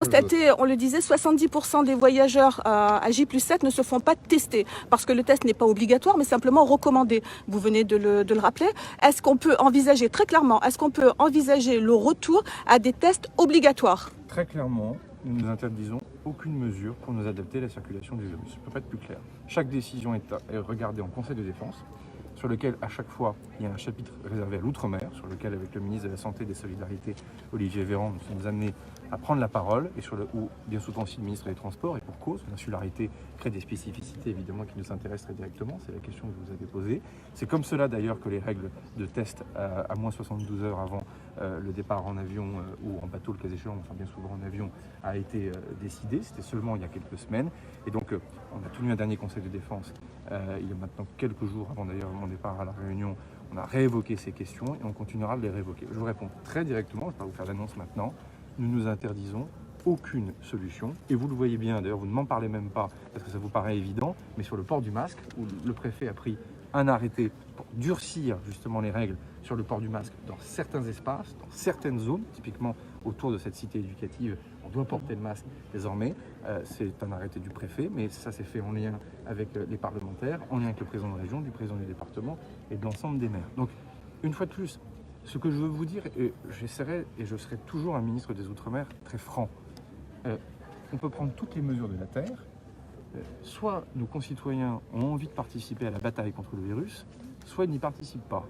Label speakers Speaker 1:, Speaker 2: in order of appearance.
Speaker 1: constaté, on le disait, 70% des voyageurs à J+7 ne se font pas tester parce que le test n'est pas obligatoire mais simplement recommandé. Vous venez de le rappeler. Est-ce qu'on peut envisager, très clairement, est-ce qu'on peut envisager le retour à des tests obligatoires?
Speaker 2: Très clairement, nous nous interdisons aucune mesure pour nous adapter à la circulation du virus. Je ne peux pas être plus clair. Chaque décision est regardée en Conseil de défense, sur lequel à chaque fois il y a un chapitre réservé à l'outre-mer, sur lequel avec le ministre de la Santé et des Solidarités, Olivier Véran, nous sommes amenés à prendre la parole, et où bien souvent aussi le ministre des Transports, et pour cause, l'insularité crée des spécificités évidemment qui nous intéressent très directement, c'est la question que vous avez posée. C'est comme cela d'ailleurs que les règles de test à moins 72 heures avant le départ en avion ou en bateau, le cas échéant, enfin bien souvent en avion, a été décidé. C'était seulement il y a quelques semaines. Et donc on a tenu un dernier conseil de défense il y a maintenant quelques jours avant d'ailleurs mon départ à la Réunion. On a réévoqué ces questions et on continuera de les réévoquer. Je vous réponds très directement, je ne vais pas vous faire l'annonce maintenant. Nous nous interdisons aucune solution. Et vous le voyez bien, d'ailleurs vous ne m'en parlez même pas parce que ça vous paraît évident, mais sur le port du masque, où le préfet a pris un arrêté pour durcir justement les règles sur le port du masque dans certains espaces, dans certaines zones, typiquement autour de cette cité éducative, on doit porter le masque désormais. C'est un arrêté du préfet, mais ça s'est fait en lien avec les parlementaires, en lien avec le président de la région, du président du département et de l'ensemble des maires. Donc, une fois de plus, ce que je veux vous dire, et j'essaierai, et je serai toujours un ministre des Outre-mer très franc, on peut prendre toutes les mesures de la Terre, soit nos concitoyens ont envie de participer à la bataille contre le virus, soit ils n'y participent pas.